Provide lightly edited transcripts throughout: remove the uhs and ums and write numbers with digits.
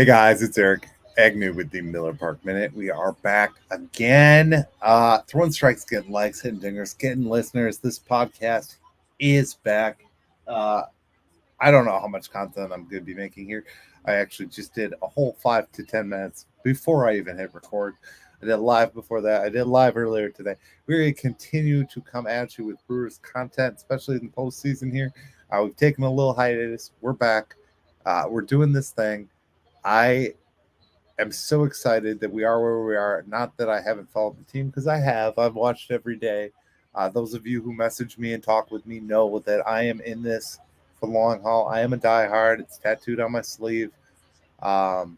Hey guys, it's Eric Agnew with the Miller Park Minute. We are back again. Throwing strikes, getting likes, hitting dingers, getting listeners. This podcast is back. Uh, I don't know how much content I'm going to be making here. I actually just did a whole 5 to 10 minutes before I even hit record. I did live before that. I did live earlier today. We're going to continue to come at you with Brewers content, especially in the postseason here. We've taken a little hiatus. We're back. We're doing this thing. I am so excited that we are where we are. Not that I haven't followed the team, because I have. I've watched every day. Those of you who message me and talk with me know that I am in this for the long haul. I am a diehard. It's tattooed on my sleeve. Um,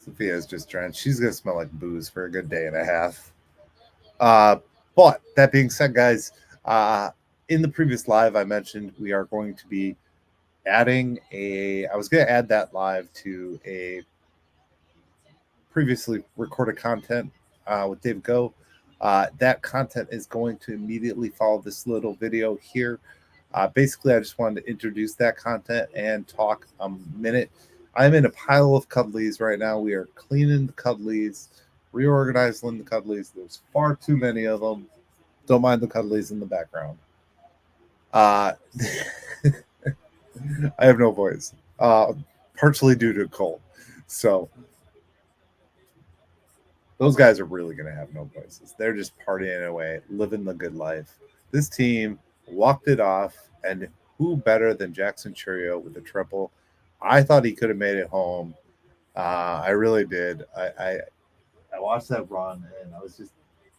Sophia's just drenched. She's going to smell like booze for a good day and a half. Uh, but that being said, guys, in the previous live, I mentioned we are going to be I was going to add that live to a previously recorded content with David Go. That content is going to immediately follow this little video here. Basically, I just wanted to introduce that content and talk a minute. I'm in a pile of cuddlies right now. We are cleaning the cuddlies, reorganizing the cuddlies. There's far too many of them. Don't mind the cuddlies in the background. Uh, I have no voice, partially due to a cold. So those guys are really going to have no voices. They're just partying away, living the good life. This team walked it off, and who better than Jackson Chourio with a triple? I thought he could have made it home. I really did. I watched that run, and I was just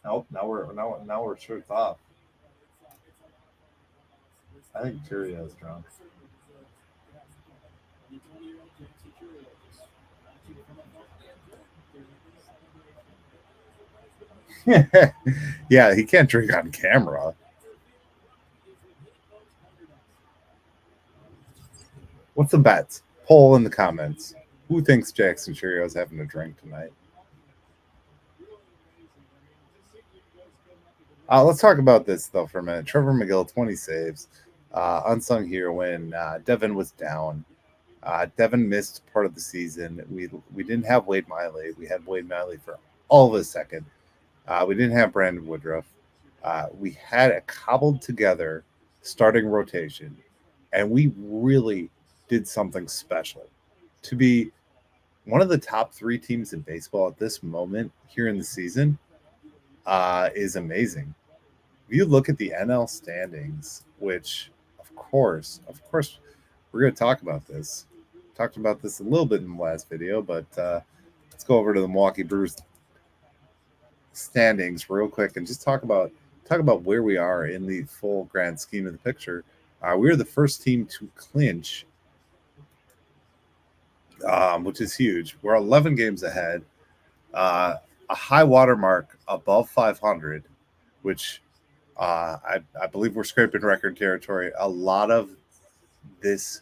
nope. Now we're shirts off. I think Chourio's drunk. Yeah, he can't drink on camera. What's the bets? Poll in the comments. Who thinks Jackson Chourio is having a drink tonight? Let's talk about this though for a minute. Trevor McGill, 20 saves, unsung hero when Devin was down. Devin missed part of the season. We didn't have Wade Miley. We had Wade Miley for all of a second. We didn't have Brandon Woodruff. We had a cobbled together starting rotation, and we really did something special to be one of the top three teams in baseball at this moment here in the season. Is amazing. If you look at the NL standings, which of course, we're going to talk about this. Talked about this a little bit in the last video, but let's go over to the Milwaukee Brewers standings real quick and just talk about where we are in the full grand scheme of the picture. We're the first team to clinch, which is huge. We're 11 games ahead, a high water mark above 500, which I believe we're scraping record territory. A lot of this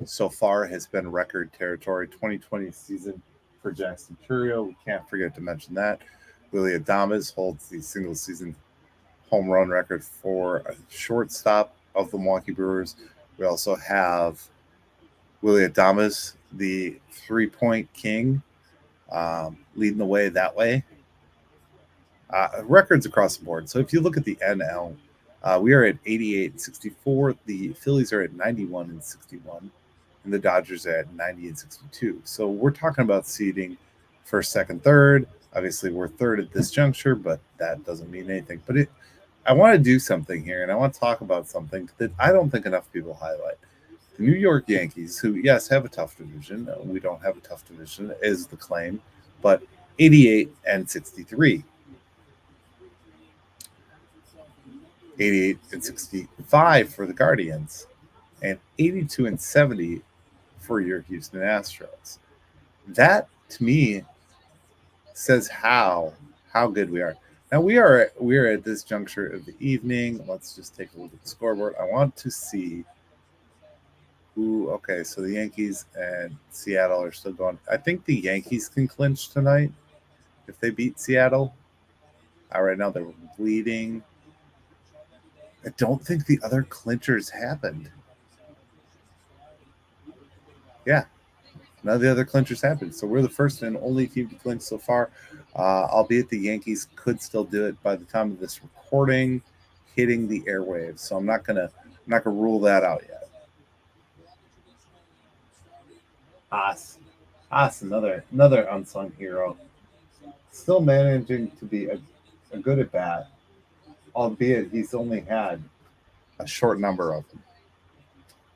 so far has been record territory. 2020 season for Jackson Chourio. We can't forget to mention that. Willie Adames holds the single season home run record for a shortstop of the Milwaukee Brewers. We also have Willie Adames, the 3-point king, leading the way that way. Records across the board. So if you look at the NL, we are at 88 and 64. The Phillies are at 91 and 61, and the Dodgers are at 90 and 62. So we're talking about seeding first, second, third. Obviously, we're third at this juncture, but that doesn't mean anything. But I want to do something here, and I want to talk about something that I don't think enough people highlight. The New York Yankees, who, yes, have a tough division. We don't have a tough division, is the claim, but 88 and 63. 88 and 65 for the Guardians, and 82 and 70 for your Houston Astros. That to me says how good we are. Now we are at this juncture of the evening. Let's just take a look at the scoreboard. I want to see who. Okay, so the Yankees and Seattle are still going. I think the Yankees can clinch tonight if they beat Seattle. Right now they're leading. I don't think the other clinchers happened. Yeah, none of the other clinchers happened. So we're the first and only team to clinch so far. Albeit the Yankees could still do it by the time of this recording hitting the airwaves. So I'm not gonna rule that out yet. Haas, Haas, another unsung hero, still managing to be a good at bat, albeit he's only had a short number of them.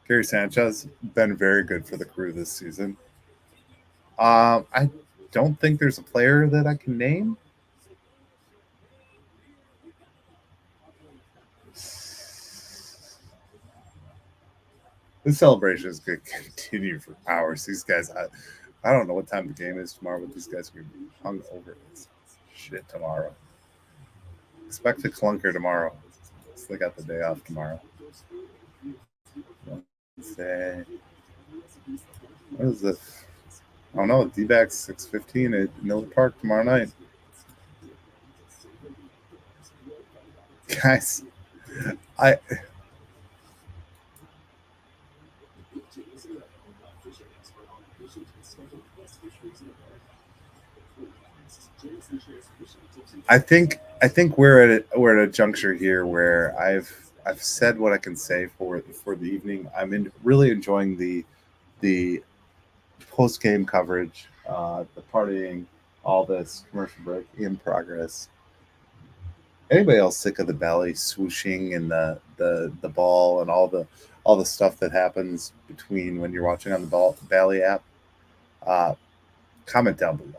Gary Sanchez been very good for the crew this season. I don't think there's a player that I can name. This celebration is going to continue for hours. These guys, I don't know what time the game is tomorrow, but these guys are going to be hung over this shit tomorrow. Expect a clunker tomorrow. So they got the day off tomorrow. Wednesday. What is this? I don't know. D-backs 6:15 at Miller Park tomorrow night. Guys, I I think we're at a juncture here where I've said what I can say for the evening. Really enjoying the post game coverage, the partying, all this commercial break in progress. Anybody else sick of the belly swooshing and the ball and all the stuff that happens between when you're watching on the Bally app? Uh, Comment down below.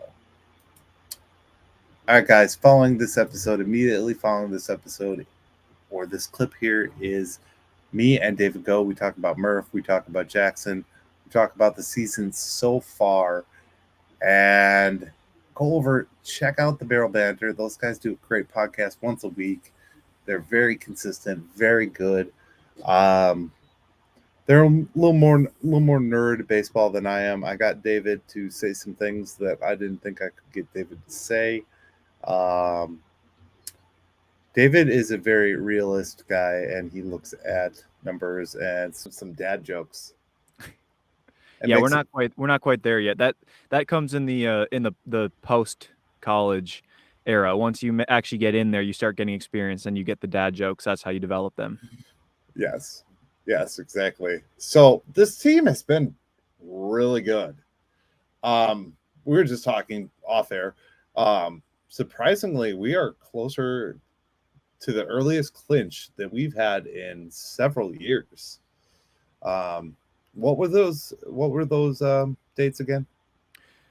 All right, guys. Immediately following this episode, or this clip here, is me and David Go. We talk about Murph. We talk about Jackson. We talk about the season so far, and go over, check out the Barrel Banter. Those guys do a great podcast once a week. They're very consistent, very good. Um, they're a little more nerd baseball than I am. I got David to say some things that I didn't think I could get David to say. Um, David is a very realist guy, and he looks at numbers and some dad jokes. And Yeah, makes we're not quite there yet. That comes in the post college era. Once you actually get in there, you start getting experience, and you get the dad jokes. That's how you develop them. Yes, yes, exactly. So this team has been really good. We were just talking off air. Surprisingly, we are closer to the earliest clinch that we've had in several years. Um, what were those dates again?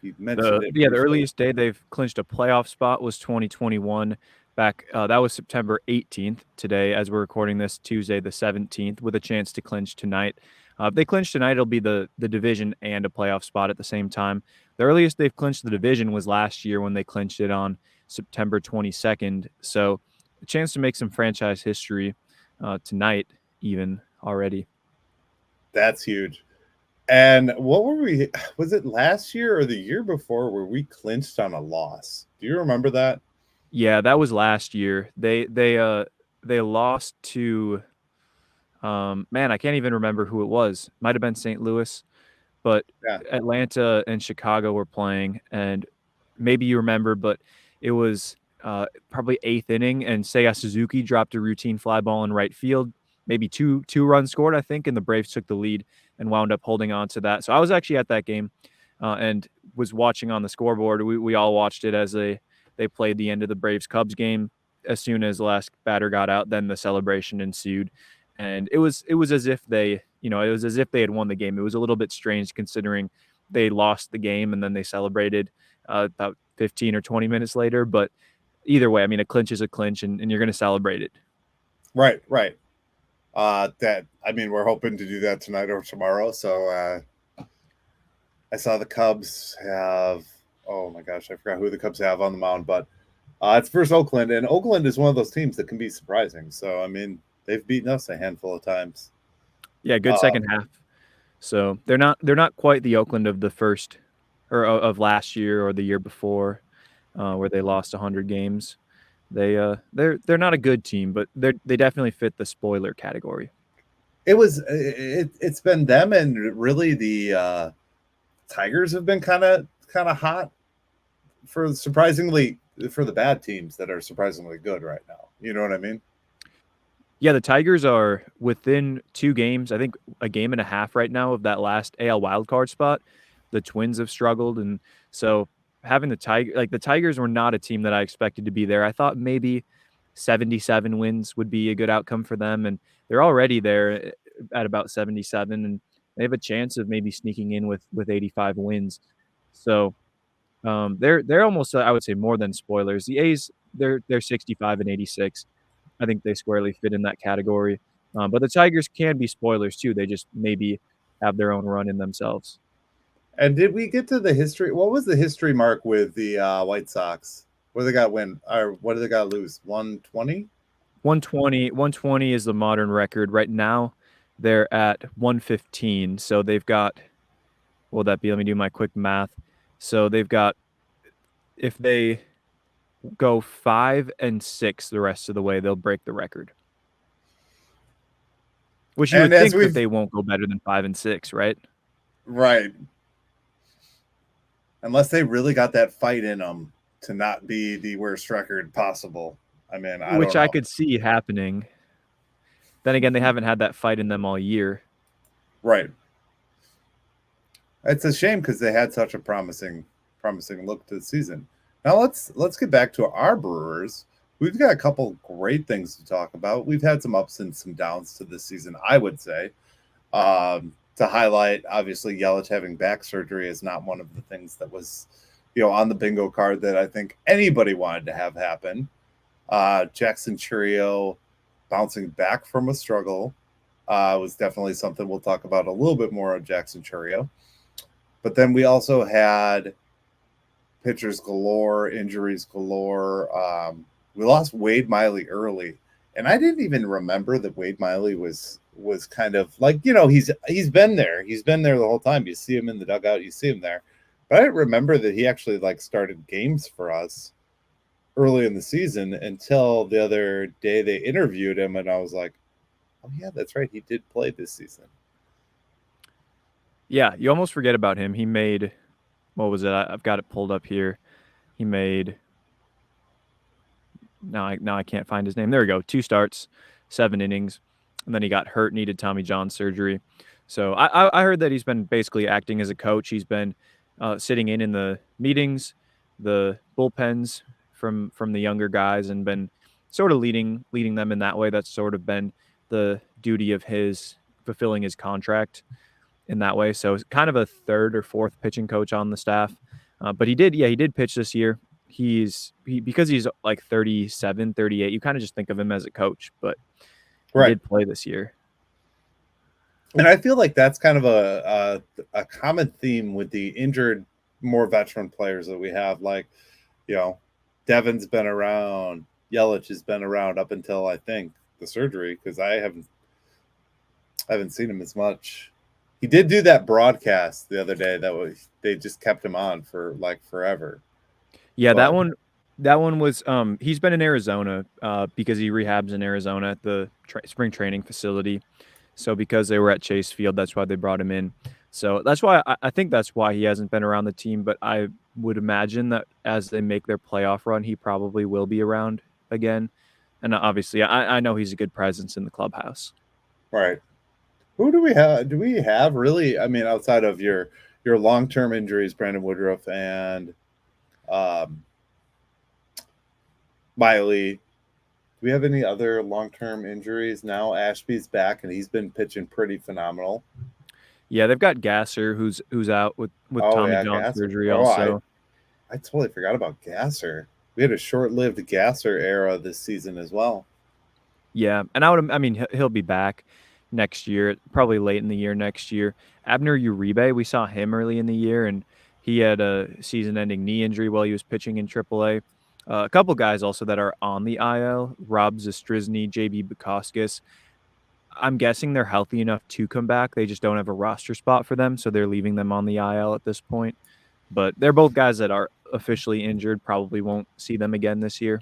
You mentioned it The briefly. earliest day they've clinched a playoff spot was 2021. Back that was September 18th. Today, as we're recording this, Tuesday the 17th, with a chance to clinch tonight. If they clinch tonight, it'll be the division and a playoff spot at the same time. The earliest they've clinched the division was last year when they clinched it on September 22nd. So a chance to make some franchise history tonight, even already. That's huge. And what were we? Was it last year or the year before where we clinched on a loss? Do you remember that? Yeah, that was last year. They lost to man, I can't even remember who it was. Might have been St. Louis, but Yeah. Atlanta and Chicago were playing, and maybe you remember, but it was probably eighth inning, and Seiya Suzuki dropped a routine fly ball in right field. Maybe two runs scored, I think, and the Braves took the lead and wound up holding on to that. So I was actually at that game and was watching on the scoreboard. We all watched it as they played the end of the Braves Cubs game. As soon as the last batter got out, then the celebration ensued, and it was as if it was as if they had won the game. It was a little bit strange considering they lost the game and then they celebrated about 15 or 20 minutes later. But either way, I mean, a clinch is a clinch, and you're going to celebrate it. Right, right. That I mean, we're hoping to do that tonight or tomorrow. So I saw the Cubs have. Oh my gosh, I forgot who the Cubs have on the mound, but it's versus Oakland, and Oakland is one of those teams that can be surprising. So I mean, they've beaten us a handful of times. Yeah, good Uh, second half. So they're not quite the Oakland of the first or of last year or the year before, where they lost 100 games. They're not a good team, but they definitely fit the spoiler category. it's been them and really Tigers have been kind of hot for surprisingly for the bad teams that are surprisingly good right now. You know what I mean? Yeah, the Tigers are within 2 games, I think a game and a half right now of that last AL wildcard spot. The Twins have struggled, and so having the Tigers were not a team that I expected to be there. I thought maybe 77 wins would be a good outcome for them, and they're already there at about 77, and they have a chance of maybe sneaking in with 85 wins. So, they're almost, I would say, more than spoilers. The A's, they're 65 and 86. I think they squarely fit in that category. But the Tigers can be spoilers too. They just maybe have their own run in themselves. And did we get to the history? What was the history mark with the White Sox? What do they got win or what do they got lose? 120? 120 is the modern record. Right now, they're at 115. So they've got, what would that be? Let me do my quick math. So they've got, if they go 5-6 the rest of the way, they'll break the record. Which you And would as think that we've they won't go better than 5-6, right? right, unless they really got that fight in them to not be the worst record possible. I mean, I don't Which I know. could see happening. Then again, they haven't had that fight in them all year. Right. It's a shame because they had such a promising look to the season. Now let's get back to our Brewers. We've got a couple great things to talk about. We've had some ups and some downs to this season, I would say. To highlight, obviously, Yelich having back surgery is not one of the things that was, on the bingo card that I think anybody wanted to have happen. Jackson Chourio bouncing back from a struggle was definitely something we'll talk about a little bit more on Jackson Chourio. But then we also had pitchers galore, injuries galore. We lost Wade Miley early, and I didn't even remember that Wade Miley was kind of like, he's been there. He's been there the whole time. You see him in the dugout, you see him there. But I didn't remember that he actually started games for us early in the season until the other day they interviewed him, and I was like, oh yeah, that's right, he did play this season. Yeah, you almost forget about him. He made, what was it? I've got it pulled up here. He made, now I can't find his name. There we go. 2 starts, 7 innings, and then he got hurt, needed Tommy John surgery. So I heard that he's been basically acting as a coach. He's been sitting in the meetings, the bullpens from the younger guys, and been sort of leading them in that way. That's sort of been the duty of his fulfilling his contract in that way. So kind of a third or fourth pitching coach on the staff. But he did pitch this year. Because he's like 37, 38, you kind of just think of him as a coach, but he did play this year. And I feel like that's kind of a common theme with the injured, more veteran players that we have. Like, Devin's been around, Yelich has been around up until I think the surgery, because I haven't seen him as much. He did do that broadcast the other day they just kept him on for like forever. Yeah, that one was he's been in Arizona because he rehabs in Arizona at the spring training facility. So because they were at Chase Field, that's why they brought him in. So that's why I think that's why he hasn't been around the team. But I would imagine that as they make their playoff run, he probably will be around again. And obviously, I know he's a good presence in the clubhouse. Right. Who do we have? Do we have really? I mean, outside of your long-term injuries, Brandon Woodruff and Miley, do we have any other long-term injuries now? Ashby's back, and he's been pitching pretty phenomenal. Yeah, they've got Gasser, who's out with Tommy John Gasser. surgery also. I totally forgot about Gasser. We had a short-lived Gasser era this season as well. Yeah, and he'll be back next year, probably late in the year next year. Abner Uribe, we saw him early in the year, and he had a season-ending knee injury while he was pitching in AAA. A couple guys also that are on the IL, Rob Zastryzny, JB Bukauskas. I'm guessing they're healthy enough to come back. They just don't have a roster spot for them, so they're leaving them on the IL at this point. But they're both guys that are officially injured, probably won't see them again this year.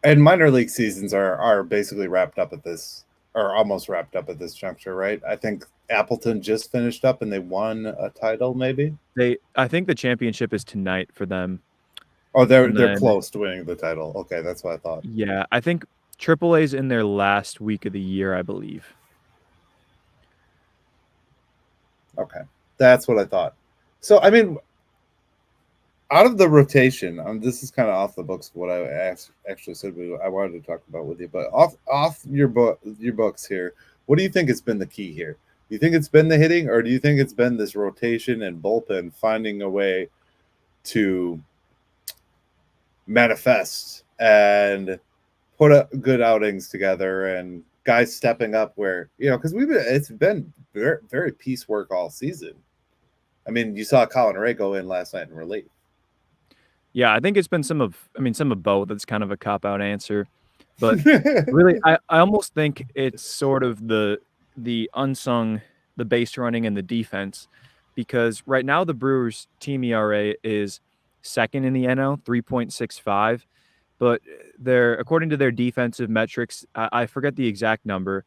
And minor league seasons are basically wrapped up at this, or almost wrapped up at this juncture, right? I think Appleton just finished up and they won a title, maybe. I think the championship is tonight for them. Oh, And they're then close to winning the title. Okay, that's what I thought. yeah, I think AAA's in their last week of the year, I believe. Okay, that's what I thought. So, I mean, out of the rotation, this is kind of off the books of what I actually said I wanted to talk about with you, but off your books here, what do you think has been the key here? Do you think it's been the hitting, or do you think it's been this rotation and bullpen finding a way to manifest and put good outings together and guys stepping up where because it's been very, very piecework all season. I mean, you saw Colin Ray go in last night in relief. Yeah, I think it's been some of both. It's kind of a cop-out answer. But really, I almost think it's sort of the unsung, the base running and the defense, because right now the Brewers team ERA is second in the NL, 3.65, but they're according to their defensive metrics, I forget the exact number,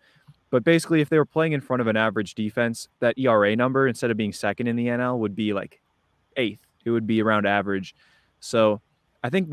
but basically if they were playing in front of an average defense, that ERA number instead of being second in the NL would be like eighth. It would be around average. So I think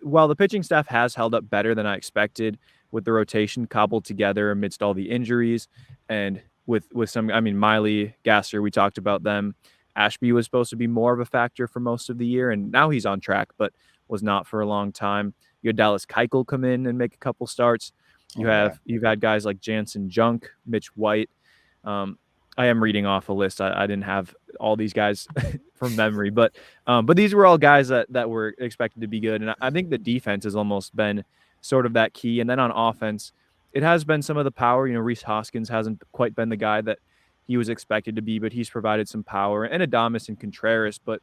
while the pitching staff has held up better than I expected with the rotation cobbled together amidst all the injuries and with some, I mean, Miley, Gasser, we talked about them. Ashby was supposed to be more of a factor for most of the year, and now he's on track, but was not for a long time. You had Dallas Keuchel come in and make a couple starts. You've had guys like Jansen Junk, Mitch White. I am reading off a list. I didn't have all these guys from memory, but these were all guys that were expected to be good. And I think the defense has almost been sort of that key. And then on offense, it has been some of the power. You know, Rhys Hoskins hasn't quite been the guy that he was expected to be, but he's provided some power, and Adames and Contreras. But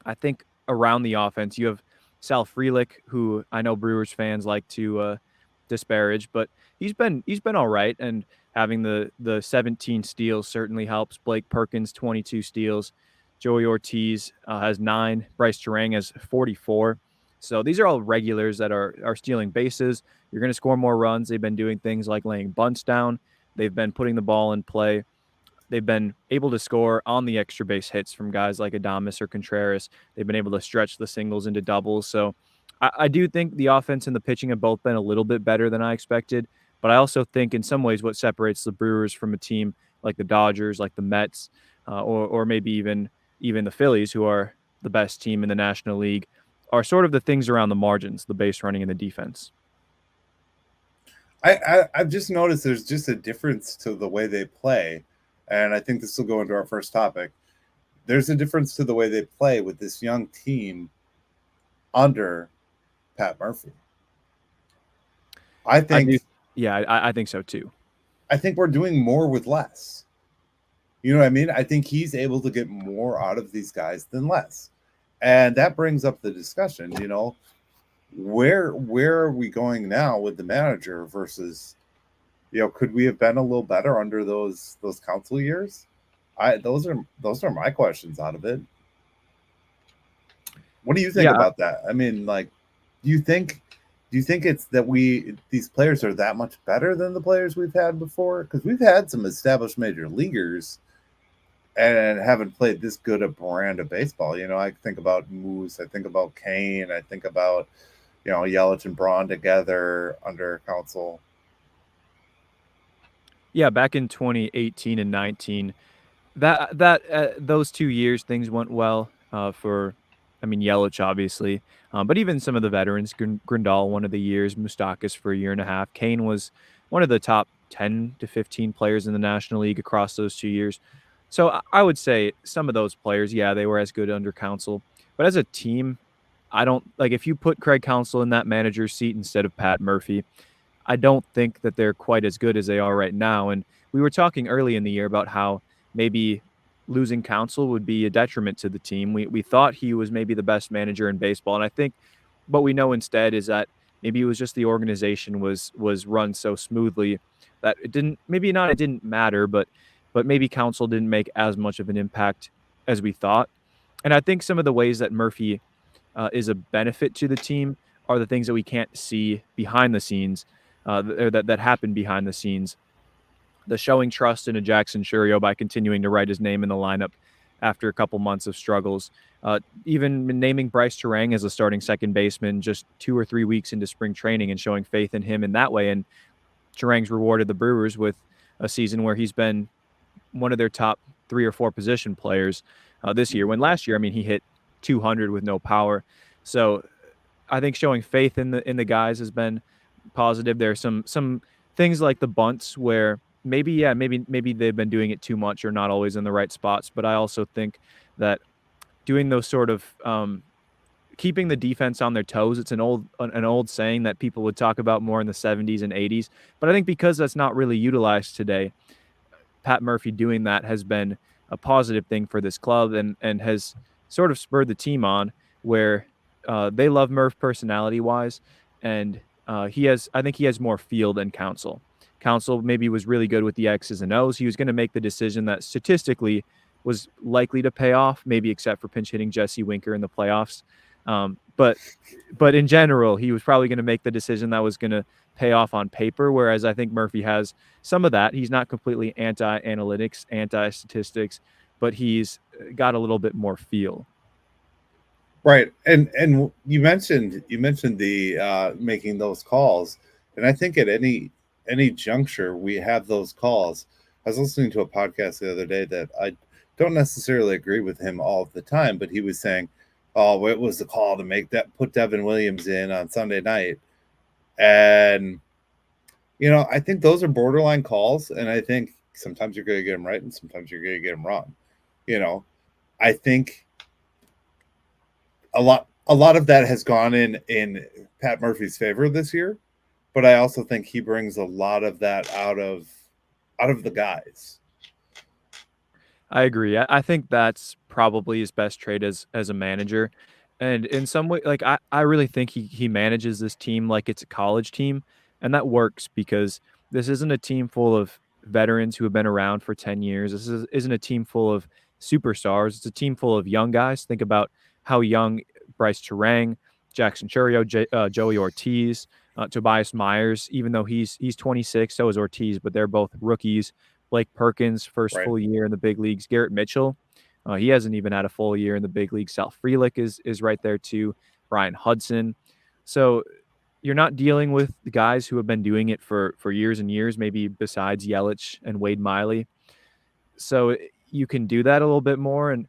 I think around the offense, you have Sal Frelick, who I know Brewers fans like to disparage, but he's been all right, and having the 17 steals certainly helps. Blake Perkins 22 steals, Joey Ortiz has 9, Bryce Terang has 44. So these are all regulars that are stealing bases. You're going to score more runs. They've been doing things like laying bunts down. They've been putting the ball in play. They've been able to score on the extra base hits from guys like Adames or Contreras. They've been able to stretch the singles into doubles. So I do think the offense and the pitching have both been a little bit better than I expected. But I also think in some ways what separates the Brewers from a team like the Dodgers, like the Mets, or maybe even the Phillies, who are the best team in the National League, are sort of the things around the margins, the base running and the defense. I've just noticed there's just a difference to the way they play. And I think this will go into our first topic. There's a difference to the way they play with this young team under Pat Murphy. I think so too. I think we're doing more with less. You know what I mean? I think he's able to get more out of these guys than less. And that brings up the discussion, where are we going now with the manager versus, could we have been a little better under those council years? Those are my questions out of it. What do you think about that? I mean, like, do you think it's that these players are that much better than the players we've had before? Because we've had some established major leaguers and haven't played this good a brand of baseball. I think about Moose, I think about Kane, I think about Yelich and Braun together under council. Yeah, back in 2018 and 19, that those 2 years things went well for, I mean, Yelich obviously, but even some of the veterans, Grindal one of the years, Moustakas for a year and a half. Kane was one of the top 10 to 15 players in the National League across those 2 years. So I would say some of those players, yeah, they were as good under council, but as a team, I don't like if you put Craig Counsell in that manager seat instead of Pat Murphy. I don't think that they're quite as good as they are right now. And we were talking early in the year about how maybe losing Counsell would be a detriment to the team. We thought he was maybe the best manager in baseball. And I think what we know instead is that maybe it was just the organization was run so smoothly that it didn't matter, but maybe Counsell didn't make as much of an impact as we thought. And I think some of the ways that Murphy is a benefit to the team are the things that we can't see behind the scenes, or that happen behind the scenes. the showing trust in a Jackson Chourio by continuing to write his name in the lineup after a couple months of struggles. Even naming Bryce Terang as a starting second baseman just 2 or 3 weeks into spring training and showing faith in him in that way. And Terang's rewarded the Brewers with a season where he's been one of their top 3 or 4 position players this year. When last year, I mean, he hit 200 with no power. So I think showing faith in the guys has been positive. There's some things like the bunts where maybe they've been doing it too much or not always in the right spots. But I also think that doing those sort of keeping the defense on their toes. It's an old saying that people would talk about more in the 70s and 80s. But I think because that's not really utilized today, Pat Murphy doing that has been a positive thing for this club and has sort of spurred the team on where they love Murph personality wise, and I think he has more feel than Counsell. Counsell maybe was really good with the X's and O's. He was going to make the decision that statistically was likely to pay off, maybe except for pinch hitting Jesse Winker in the playoffs. But in general, he was probably going to make the decision that was going to pay off on paper. Whereas I think Murphy has some of that. He's not completely anti-analytics, anti-statistics, but he's got a little bit more feel. Right, and you mentioned the making those calls, and I think at any juncture we have those calls. I was listening to a podcast the other day that I don't necessarily agree with him all the time, but he was saying, "Oh, it was the call to put Devin Williams in on Sunday night," and I think those are borderline calls, and I think sometimes you're going to get them right, and sometimes you're going to get them wrong. I think a lot of that has gone in Pat Murphy's favor this year, but I also think he brings a lot of that out of the guys. I agree. I think that's probably his best trait as a manager. And in some way, like I really think he manages this team like it's a college team. And that works because this isn't a team full of veterans who have been around for 10 years. Isn't a team full of superstars. It's a team full of young guys. Think about how young Bryce Terang, Jackson Chourio, Joey Ortiz, Tobias Myers, even though he's 26, so is Ortiz, but they're both rookies. Blake Perkins, first Right. full year in the big leagues. Garrett Mitchell, he hasn't even had a full year in the big leagues. Sal Frelick is right there too. Brian Hudson. So you're not dealing with the guys who have been doing it for years and years, maybe besides Yelich and Wade Miley. So you can do that a little bit more. And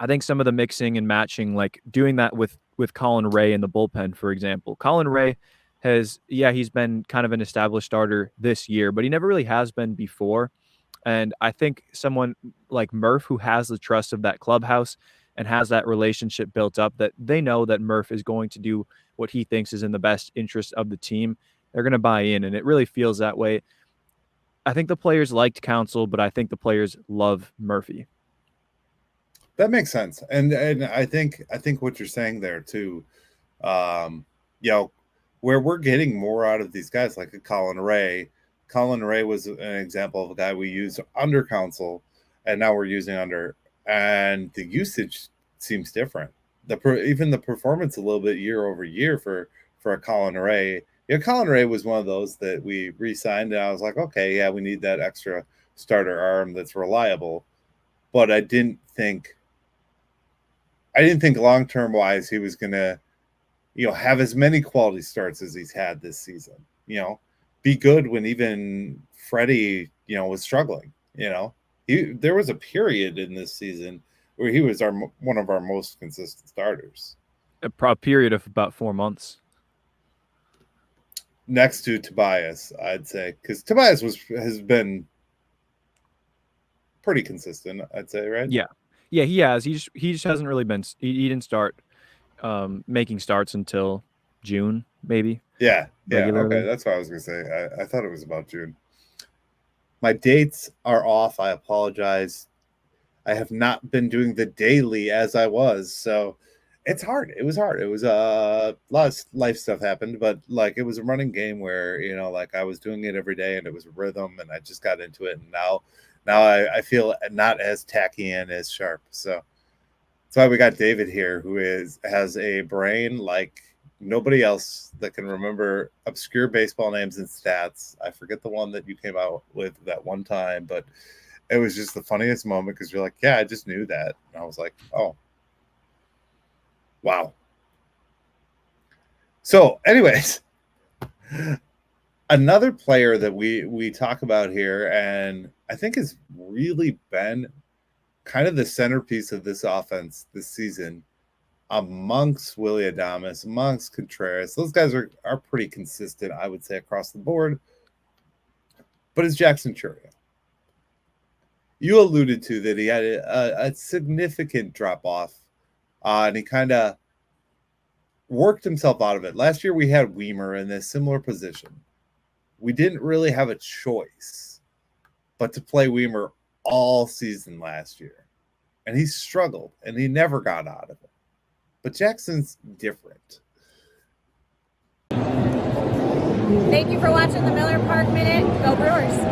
I think some of the mixing and matching, like doing that with Colin Ray in the bullpen, for example. Colin Ray he's been kind of an established starter this year, but he never really has been before. And I think someone like Murph, who has the trust of that clubhouse and has that relationship built up, that they know that Murph is going to do what he thinks is in the best interest of the team, they're going to buy in. And it really feels that way. I think the players liked Counsell, but I think the players love Murphy. That makes sense, and I think what you're saying there too, um, where we're getting more out of these guys like a Colin Ray. Colin Ray was an example of a guy we used under Counsell, and now we're using under, and the usage seems different. Even the performance a little bit year over year for a Colin Ray. Colin Ray was one of those that we re-signed, and I was like, okay, yeah, we need that extra starter arm that's reliable, but I didn't think long term wise he was gonna, have as many quality starts as he's had this season. Be good when even Freddie, was struggling. There was a period in this season where he was one of our most consistent starters. A period of about 4 months. Next to Tobias, I'd say, because Tobias has been pretty consistent, I'd say, right? Yeah, he has. He just hasn't really been. He didn't start making starts until June, maybe. Yeah. Regularly. Okay, that's what I was gonna say. I thought it was about June. My dates are off. I apologize. I have not been doing the daily as I was, so it's hard. It was hard. It was a lot of life stuff happened, but like it was a running game where like I was doing it every day, and it was a rhythm, and I just got into it, and now I feel not as tacky and as sharp. So that's why we got David here, who has a brain like nobody else that can remember obscure baseball names and stats. I forget the one that you came out with that one time, but it was just the funniest moment because you're like, yeah, I just knew that. And I was like, oh, wow. So, anyways, another player that we talk about here, and I think has really been kind of the centerpiece of this offense this season, amongst Willy Adames, amongst Contreras. Those guys are pretty consistent, I would say, across the board. But it's Jackson Chourio. You alluded to that he had a significant drop off, and he kind of worked himself out of it. Last year we had Weimer in a similar position. We didn't really have a choice but to play Weimer all season last year. And he struggled, and he never got out of it. But Jackson's different. Thank you for watching the Miller Park Minute. Go Brewers!